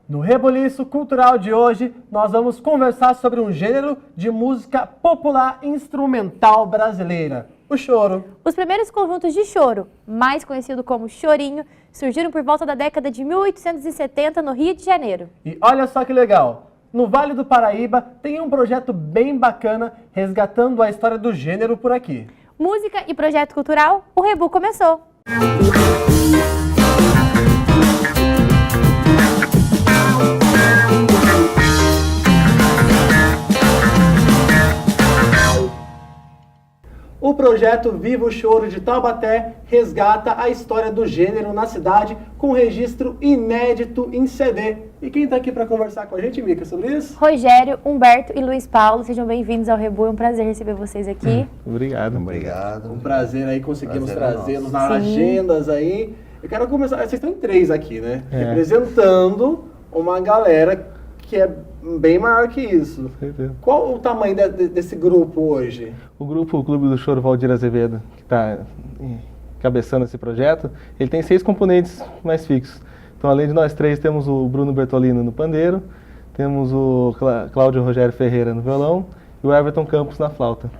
No Rebuliço Cultural de hoje, nós vamos conversar sobre um gênero de música popular instrumental brasileira, o choro. Os primeiros conjuntos de choro, mais conhecido como chorinho, surgiram por volta da década de 1870 no Rio de Janeiro. E olha só que legal, no Vale do Paraíba tem um projeto bem bacana resgatando a história do gênero por aqui. Música e projeto cultural, o Rebu começou! O projeto Viva o Choro de Taubaté resgata a história do gênero na cidade com registro inédito em CD. E quem está aqui para conversar com a gente, Mica, sobre isso? Rogério, Humberto e Luiz Paulo, sejam bem-vindos ao Rebu, é um prazer receber vocês aqui. Obrigado. Um prazer aí, conseguimos trazê-los nas Sim. agendas aí. Eu quero começar, vocês estão em três aqui, né? Representando uma galera que é bem maior que isso. Qual o tamanho desse grupo hoje? O grupo o Clube do Choro Valdir Azevedo, que está encabeçando esse projeto, ele tem 6 componentes mais fixos. Então, além de nós 3, temos o Bruno Bertolino no pandeiro, temos o Cláudio Rogério Ferreira no violão e o Everton Campos na flauta.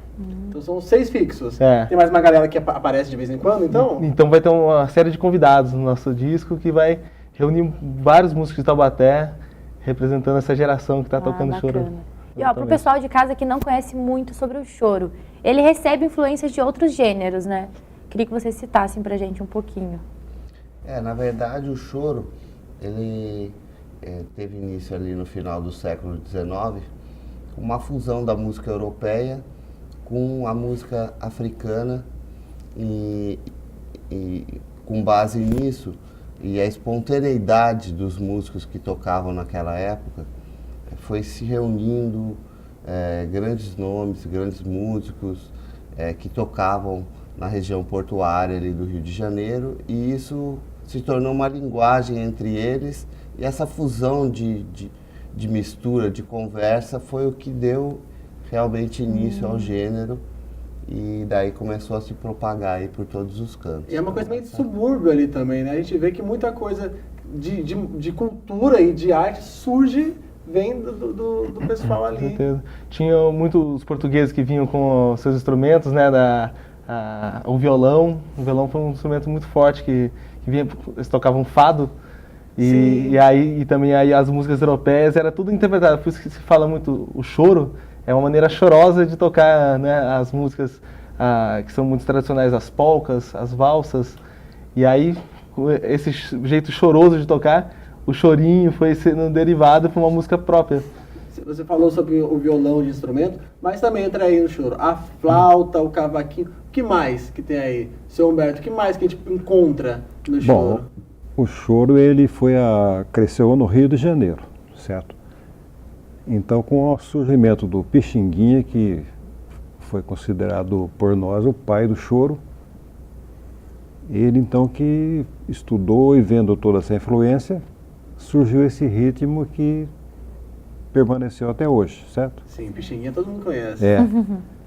Então são 6 fixos. É. Tem mais uma galera que aparece de vez em quando, então? Então vai ter uma série de convidados no nosso disco que vai reunir vários músicos de Taubaté, representando essa geração que está tocando choro. E ó, pro pessoal de casa que não conhece muito sobre o choro, ele recebe influências de outros gêneros, né? Queria que vocês citassem pra gente um pouquinho. Na verdade, o choro, ele teve início ali no final do século XIX, uma fusão da música europeia com a música africana e com base nisso, e a espontaneidade dos músicos que tocavam naquela época, foi se reunindo grandes nomes, grandes músicos que tocavam na região portuária ali do Rio de Janeiro, e isso se tornou uma linguagem entre eles, e essa fusão de mistura, de conversa, foi o que deu realmente início ao gênero, e daí começou a se propagar aí por todos os cantos. E é uma coisa meio de subúrbio ali também, né? A gente vê que muita coisa de cultura e de arte surge, vem do pessoal ali. Com certeza. Tinha muitos portugueses que vinham com seus instrumentos, né? O violão. O violão foi um instrumento muito forte que vinha, eles tocavam fado. E também aí as músicas europeias era tudo interpretado. Por isso que se fala muito o choro. É uma maneira chorosa de tocar, né, as músicas que são muito tradicionais, as polcas, as valsas. E aí, esse jeito choroso de tocar, o chorinho foi sendo derivado para uma música própria. Você falou sobre o violão de instrumento, mas também entra aí no choro a flauta, o cavaquinho. O que mais que tem aí? Seu Humberto, o que mais que a gente encontra no choro? Bom, o choro ele cresceu no Rio de Janeiro, certo? Então, com o surgimento do Pixinguinha, que foi considerado por nós o pai do choro, ele então que estudou e vendo toda essa influência, surgiu esse ritmo que permaneceu até hoje, certo? Sim, Pixinguinha todo mundo conhece.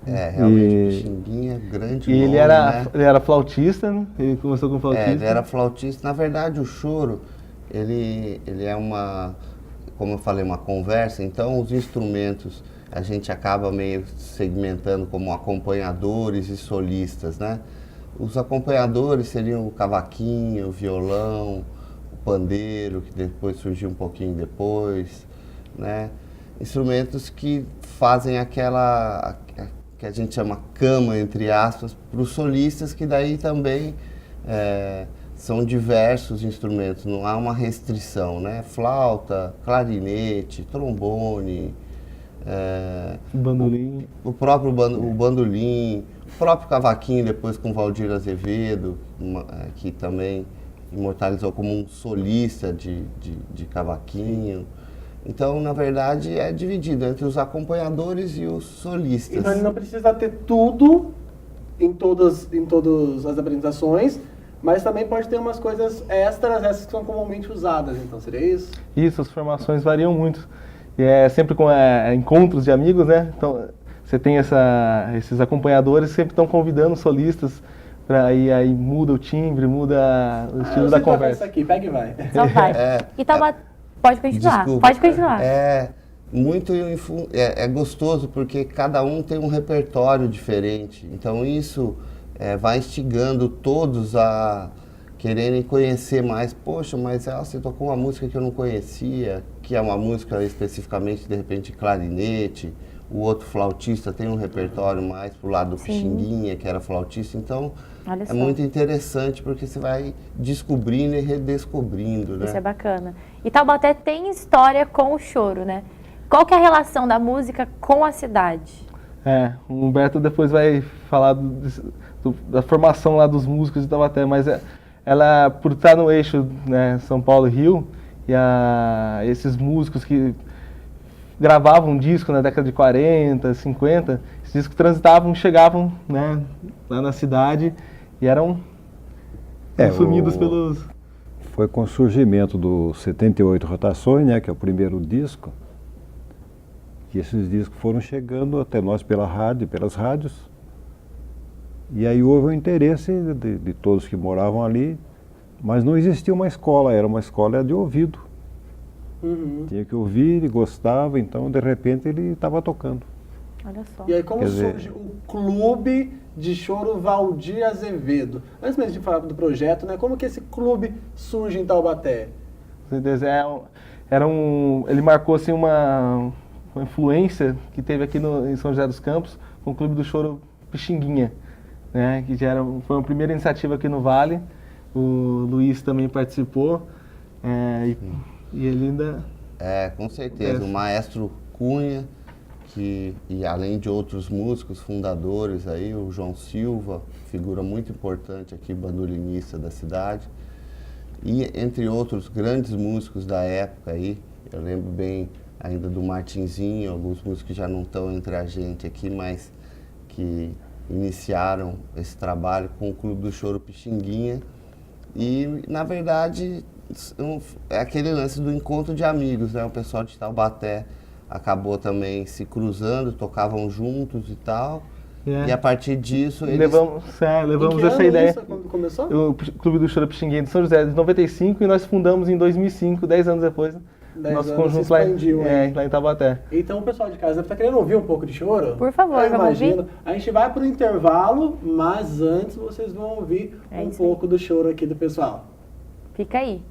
Realmente, Pixinguinha, grande nome, ele era flautista, né? Ele começou como flautista. Ele era flautista. Na verdade, o choro, ele é uma, como eu falei, uma conversa. Então, os instrumentos, a gente acaba meio segmentando como acompanhadores e solistas, né? Os acompanhadores seriam o cavaquinho, o violão, o pandeiro, que depois surgiu um pouquinho depois, né? Instrumentos que fazem aquela que a gente chama cama, entre aspas, para os solistas, que daí também são diversos instrumentos, não há uma restrição, né? Flauta, clarinete, trombone, bandolim. O próprio bandolim, o próprio cavaquinho, depois com Valdir Azevedo, que também imortalizou como um solista de cavaquinho. Então, na verdade, é dividido entre os acompanhadores e os solistas. Então ele não precisa ter tudo em todas as apresentações, mas também pode ter umas coisas extras, essas que são comumente usadas, então seria isso? Isso, as formações variam muito. E é sempre com encontros de amigos, né? Então, você tem esses acompanhadores que sempre estão convidando solistas, aí muda o timbre, muda o estilo da conversa. Isso aqui, pega e vai. Só vai. Pode continuar, Desculpa. pode continuar. É muito gostoso porque cada um tem um repertório diferente. Então isso vai instigando todos a quererem conhecer mais. Poxa, mas você tocou uma música que eu não conhecia, que é uma música especificamente, de repente, clarinete. O outro flautista tem um repertório mais pro lado do Pixinguinha, que era flautista. Então, é muito interessante porque você vai descobrindo e redescobrindo, né? Isso é bacana. E Taubaté tem história com o choro, né? Qual que é a relação da música com a cidade? O Humberto depois vai falar da formação lá dos músicos de Taubaté, mas ela, por estar no eixo, né, São Paulo e Rio, e esses músicos que gravavam um disco na década de 40, 50, esses discos transitavam, chegavam, né, lá na cidade e eram consumidos pelos... Foi com o surgimento do 78 Rotações, né, que é o primeiro disco, que esses discos foram chegando até nós pela rádio, pelas rádios. E aí houve o interesse de todos que moravam ali, mas não existia uma escola, era uma escola de ouvido. Tinha que ouvir, ele gostava, então de repente ele estava tocando. Olha só. E aí como surge o Clube de Choro Valdir Azevedo? Antes mesmo de falar do projeto, né, como que esse clube surge em Taubaté? Ele marcou assim, uma influência que teve aqui em São José dos Campos com o Clube do Choro Pixinguinha, né, que foi uma primeira iniciativa aqui no Vale. O Luiz também participou e ele ainda... com certeza. O maestro Cunha, e além de outros músicos fundadores aí, o João Silva, figura muito importante aqui, bandolinista da cidade, e entre outros grandes músicos da época aí, eu lembro bem ainda do Martinzinho, alguns músicos que já não estão entre a gente aqui, mas que iniciaram esse trabalho com o Clube do Choro Pixinguinha. E, na verdade, é aquele lance do encontro de amigos, né? O pessoal de Taubaté acabou também se cruzando, tocavam juntos e tal. E a partir disso eles... Levamos essa ideia. Isso, quando começou? O Clube do Choro Pixinguinha de São José de 95 e nós fundamos em 2005, 10 anos depois. Nosso conjunto lá em Taubaté. Então o pessoal de casa deve estar querendo ouvir um pouco de choro? Por favor, eu vamos imagino. ouvir? A gente vai para o intervalo, mas antes vocês vão ouvir um pouco do choro aqui do pessoal. Fica aí.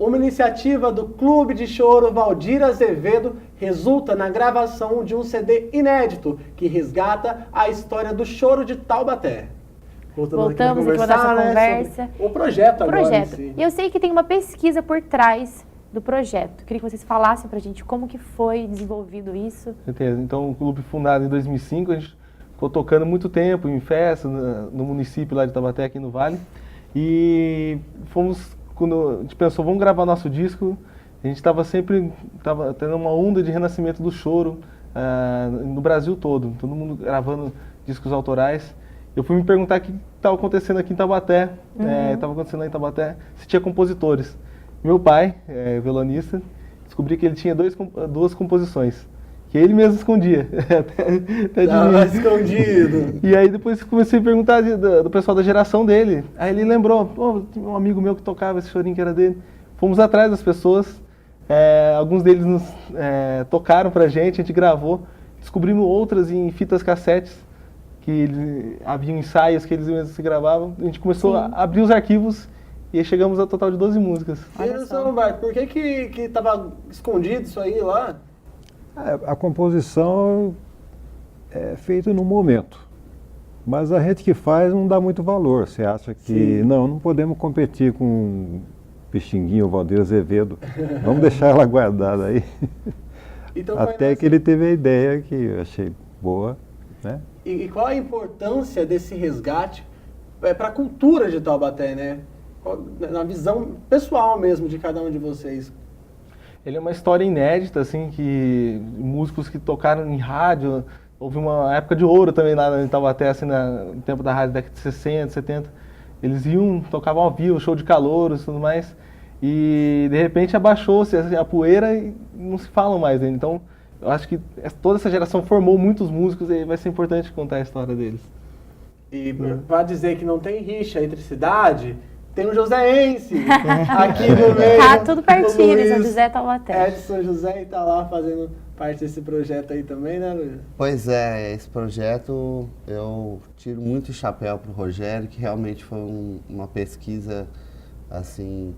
Uma iniciativa do Clube de Choro Valdir Azevedo resulta na gravação de um CD inédito que resgata a história do choro de Taubaté. Voltamos aqui para nossa conversa. O projeto agora em si. E eu sei que tem uma pesquisa por trás do projeto. Queria que vocês falassem pra gente como que foi desenvolvido isso. Certeza. Então, o clube fundado em 2005, a gente ficou tocando muito tempo em festas no município lá de Taubaté, aqui no Vale. E quando a gente pensou, vamos gravar nosso disco, a gente estava tendo uma onda de renascimento do choro no Brasil todo, todo mundo gravando discos autorais. Eu fui me perguntar o que estava acontecendo aqui em Taubaté, estava acontecendo lá em Taubaté, se tinha compositores. Meu pai, violonista, descobri que ele tinha duas composições, que ele mesmo escondia. até escondido. E aí depois comecei a perguntar do pessoal da geração dele. Aí ele lembrou, tinha um amigo meu que tocava esse chorinho que era dele. Fomos atrás das pessoas, Alguns deles nos tocaram pra gente, a gente gravou, descobrimos outras em fitas cassetes, que haviam ensaios que eles mesmos se gravavam. A gente começou a abrir os arquivos e aí chegamos ao total de 12 músicas. Olha E, só. seu Humberto, por que tava escondido isso aí lá? A composição é feita no momento, mas a gente que faz não dá muito valor. Você acha que não podemos competir com Pixinguinha ou Valdir Azevedo, vamos deixar ela guardada aí. Então, foi Até nessa- que ele teve a ideia que eu achei boa, né? E qual a importância desse resgate para a cultura de Taubaté, né? Na visão pessoal mesmo de cada um de vocês. Ele é uma história inédita, assim, que músicos que tocaram em rádio, houve uma época de ouro também lá em Taubaté, assim, no tempo da rádio, década de 60, 70, eles tocavam ao vivo, show de calouros e tudo mais, e de repente abaixou-se assim, a poeira e não se falam mais dele. Então, eu acho que toda essa geração formou muitos músicos e vai ser importante contar a história deles. E para dizer que não tem rixa entre cidade, tem um joséense aqui no meio. Tá tudo pertinho, o São Luiz José Taubaté. Edson José, e tá lá fazendo parte desse projeto aí também, né, Luiz? Pois é, esse projeto eu tiro muito o chapéu pro Rogério, que realmente foi uma pesquisa assim,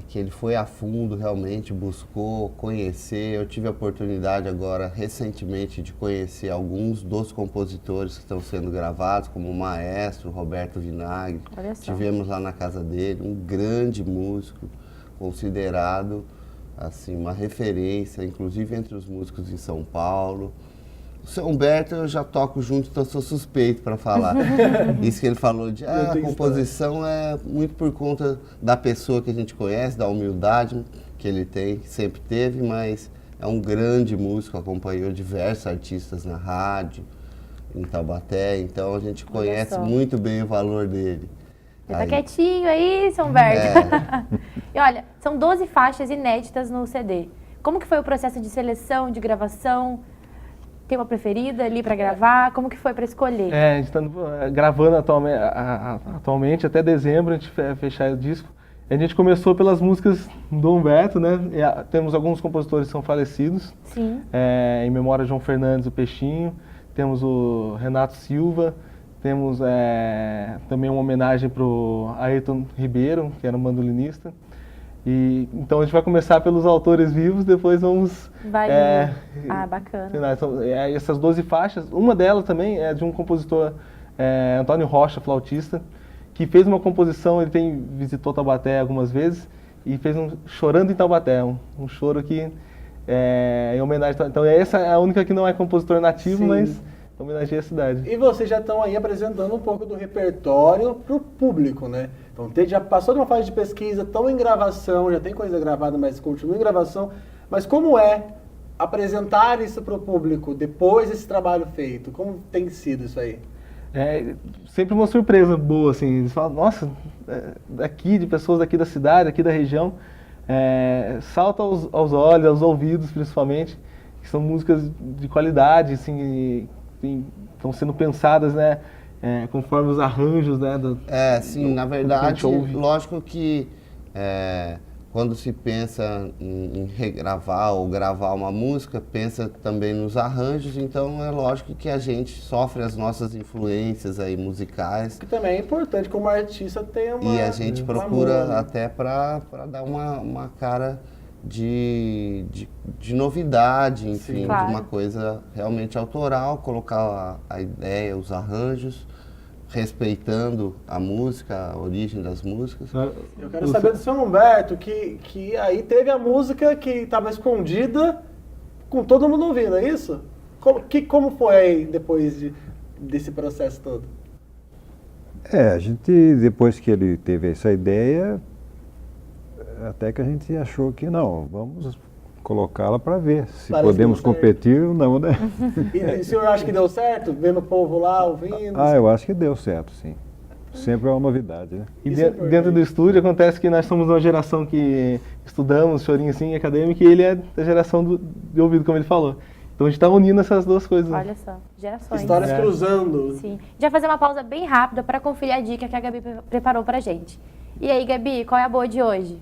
que ele foi a fundo, realmente buscou conhecer. Eu tive a oportunidade agora, recentemente, de conhecer alguns dos compositores que estão sendo gravados, como o maestro Roberto Vinagre. Olha só. Tivemos lá na casa dele, um grande músico, considerado assim, uma referência, inclusive entre os músicos em São Paulo. O seu Humberto eu já toco junto, então sou suspeito para falar. Isso que ele falou de a tem composição é muito por conta da pessoa que a gente conhece, da humildade que ele tem, que sempre teve, mas é um grande músico, acompanhou diversos artistas na rádio, em Taubaté, então a gente conhece só. muito bem o valor dele. Você tá Aí- quietinho aí, São Humberto. E olha, são 12 faixas inéditas no CD. Como que foi o processo de seleção, de gravação? Tem uma preferida ali pra gravar? Como que foi pra escolher? A gente está gravando atualmente, até dezembro a gente fechar o disco. A gente começou pelas músicas do Humberto, né? Temos alguns compositores que são falecidos. Sim. Em memória João Fernandes, o Peixinho. Temos o Renato Silva. Temos também uma homenagem para o Ayrton Ribeiro, que era um mandolinista. Então a gente vai começar pelos autores vivos, depois vamos... Vai. Bacana. Essas 12 faixas, uma delas também é de um compositor, Antônio Rocha, flautista, que fez uma composição, ele visitou Taubaté algumas vezes e fez um Chorando em Taubaté, um choro que em homenagem. Então essa é a única que não é compositor nativo, Sim. mas homenageia a cidade. E vocês já estão aí apresentando um pouco do repertório para o público, né? Então, já passou de uma fase de pesquisa, estão em gravação, já tem coisa gravada, mas continua em gravação. Mas como é apresentar isso para o público depois desse trabalho feito? Como tem sido isso aí? Sempre uma surpresa boa, assim. Eles falam, nossa, daqui, de pessoas daqui da cidade, aqui da região, salta aos olhos, aos ouvidos, principalmente, que são músicas de qualidade, assim, estão sendo pensadas, né, conforme os arranjos, né? Sim, na que a verdade, gente ouve. lógico que quando se pensa em regravar ou gravar uma música, pensa também nos arranjos, então é lógico que a gente sofre as nossas influências aí musicais Que também é importante como artista ter uma... e a gente uma procura amor, né? até para dar uma cara de novidade, enfim, Claro. de uma coisa realmente autoral, colocar a ideia, os arranjos, respeitando a música, a origem das músicas. Eu quero saber do seu Humberto, que aí teve a música que estava escondida com todo mundo ouvindo, é isso? Como foi aí depois desse processo todo? A gente, depois que ele teve essa ideia, até que a gente achou que não, vamos colocá-la para ver se Parece podemos que deu certo. competir ou não, né? E o senhor acha que deu certo? Vendo o povo lá, ouvindo? Eu acho que deu certo, sim. Sempre é uma novidade, né? E Isso é importante. dentro do estúdio acontece que nós somos uma geração que estudamos chorinho assim, acadêmico, e ele é da geração de ouvido, como ele falou. Então a gente está unindo essas duas coisas. Olha só, gerações. Histórias cruzando. Sim. A gente vai fazer uma pausa bem rápida para conferir a dica que a Gabi preparou pra gente. E aí, Gabi, qual é a boa de hoje?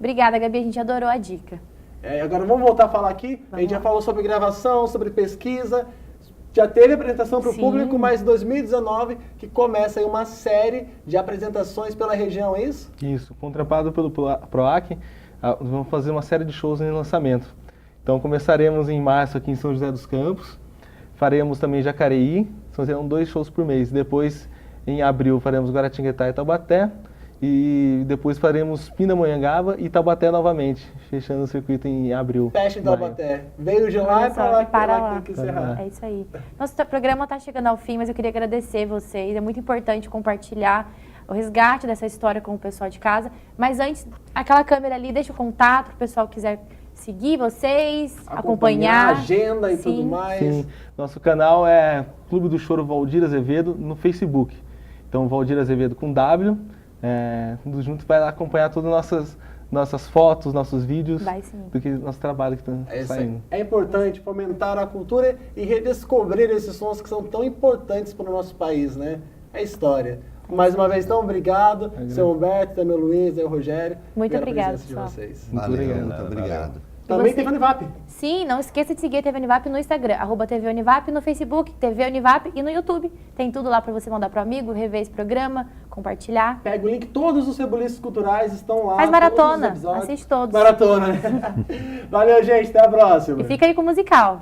Obrigada, Gabi, a gente adorou a dica. Agora vamos voltar a falar aqui. A gente já falou sobre gravação, sobre pesquisa. Já teve apresentação para o Sim. público, mas 2019 que começa aí uma série de apresentações pela região, é isso? Isso, contratado pelo PROAC, vamos fazer uma série de shows em lançamento. Então começaremos em março aqui em São José dos Campos, faremos também Jacareí, serão 2 shows por mês. Depois, em abril, faremos Guaratinguetá e Taubaté, e depois faremos Pindamonhangaba e Taubaté novamente, fechando o circuito em abril. Fecha em Taubaté. Veio de lá Olha e só, para lá, e para lá. tem que encerrar. É isso aí. Nosso programa está chegando ao fim, mas eu queria agradecer vocês. É muito importante compartilhar o resgate dessa história com o pessoal de casa. Mas antes, aquela câmera ali, deixa o contato para o pessoal que quiser seguir vocês, acompanhar. A agenda e Sim. tudo mais. Sim, nosso canal é Clube do Choro Valdir Azevedo no Facebook. Então, Valdir Azevedo com W. Tudo junto, vai lá acompanhar todas nossas fotos, nossos vídeos, Vai sim. do que nosso trabalho que está saindo. É importante fomentar a cultura e redescobrir esses sons que são tão importantes para o nosso país, né? É história. Mais uma vez, então, obrigado, seu Humberto, também o Luiz, o Rogério. Muito pela obrigada, presença de pessoal. vocês. Muito Valeu, obrigado. muito obrigado. Também você? tem Univap. Sim, não esqueça de seguir a TV Univap no Instagram, @TV Univap, no Facebook, TV Univap e no YouTube. Tem tudo lá para você mandar pro amigo, rever esse programa, compartilhar. Pega o link, todos os Rebuliços Culturais estão lá. Faz todos maratona, os episódios. assiste todos. Maratona, né? Valeu, gente, até a próxima. E fica aí com o musical.